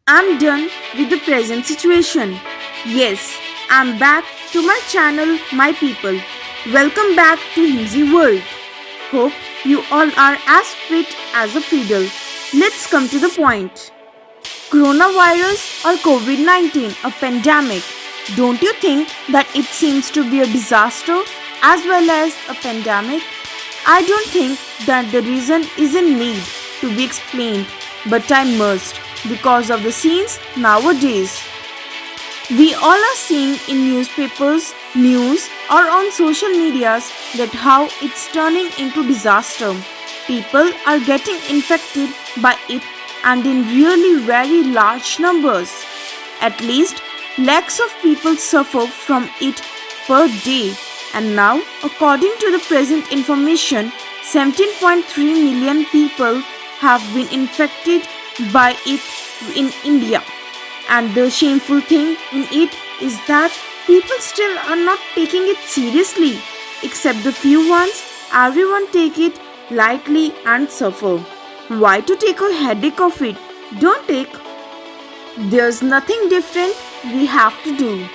I'm done with the present situation. Yes, I'm back to my channel, my people. Welcome back to Himzi World. Hope you all are as fit as a fiddle. Let's come to the point. Coronavirus or COVID 19, a pandemic. Don't you think that it seems to be a disaster as well as a pandemic? I don't think that the reason is in need to be explained, but I must because of the scenes nowadays. We all are seeing in newspapers, news, or on social medias that how it's turning into disaster. People are getting infected by it and in really very large numbers. At least lakhs of people suffer from it per day. And now, according to the present information, 17.3 million people have been infected by it in India. And the shameful thing in it is that people still are not taking it seriously. Except the few ones, everyone take it lightly and suffer. Why to take a headache of it? Don't take. There's nothing different we have to do.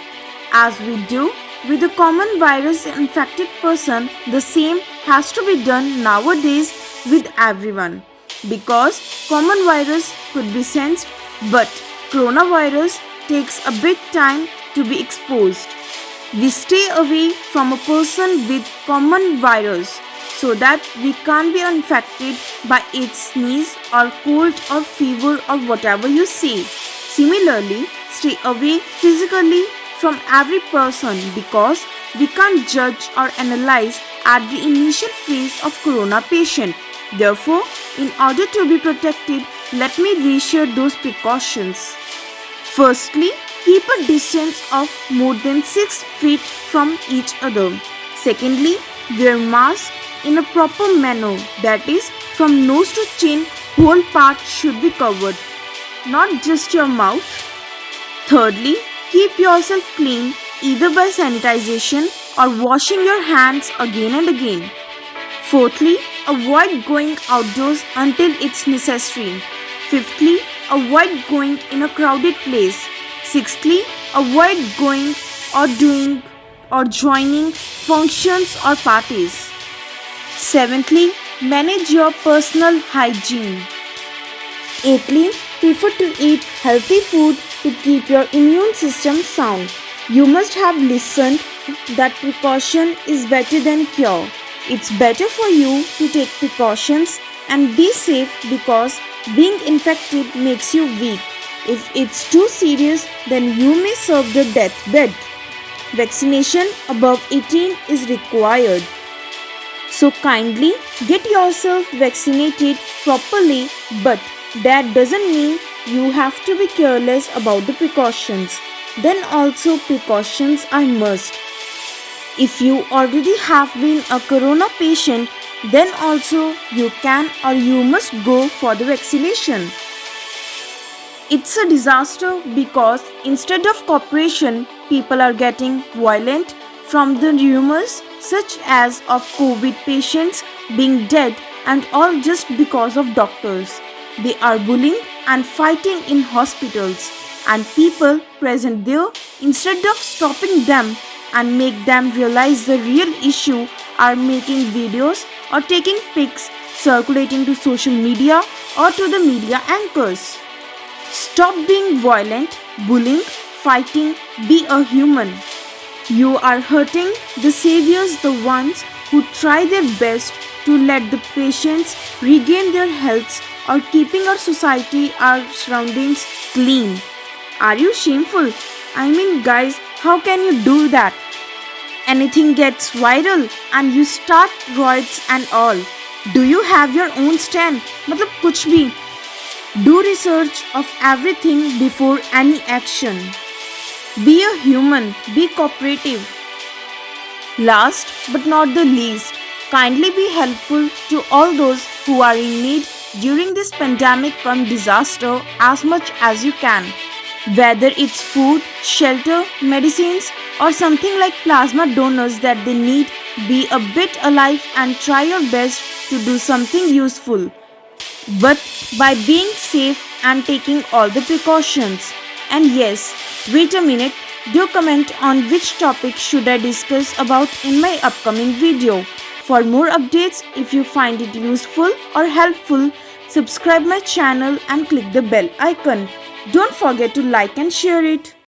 As we do with a common virus infected person, the same has to be done nowadays with everyone. Because common virus could be sensed, but coronavirus takes a bit time to be exposed. We stay away from a person with common virus so that we can't be infected by its sneeze or cold or fever or whatever you say. Similarly, stay away physically from every person because we can't judge or analyze at the initial phase of corona patient. Therefore, in order to be protected, let me reassure those precautions. Firstly, keep a distance of more than 6 feet from each other. Secondly, wear mask in a proper manner, that is, from nose to chin, whole part should be covered, not just your mouth. Thirdly, keep yourself clean either by sanitization or washing your hands again and again. Fourthly, avoid going outdoors until it's necessary. Fifthly, avoid going in a crowded place. Sixthly, avoid going or doing or joining functions or parties. Seventhly, manage your personal hygiene. Eighthly, prefer to eat healthy food to keep your immune system sound. You must have listened that precaution is better than cure. It's better for you to take precautions and be safe because being infected makes you weak. If it's too serious, then you may serve the deathbed. Vaccination above 18 is required. So kindly get yourself vaccinated properly, but that doesn't mean you have to be careless about the precautions. Then also precautions are must. If you already have been a corona patient, then also you can or you must go for the vaccination. It's a disaster because instead of cooperation, people are getting violent from the rumors such as of COVID patients being dead and all just because of doctors. They are bullying and fighting in hospitals and people present there instead of stopping them and make them realize the real issue are making videos or taking pics circulating to social media or to the media anchors. Stop being violent, bullying, fighting, be a human. You are hurting the saviors, the ones who try their best to let the patients regain their health or keeping our society, our surroundings clean. Are you shameful? I mean, guys, how can you do that? Anything gets viral and you start riots and all. Do you have your own stand? मतलब कुछ भी. Do research of everything before any action. Be a human, be cooperative. Last but not the least, kindly be helpful to all those who are in need during this pandemic come disaster as much as you can. Whether it's food, shelter, medicines, or something like plasma donors that they need, be a bit alive and try your best to do something useful. But by being safe and taking all the precautions. And yes, wait a minute, do comment on which topic should I discuss about in my upcoming video. For more updates, if you find it useful or helpful, subscribe my channel and click the bell icon. Don't forget to like and share it.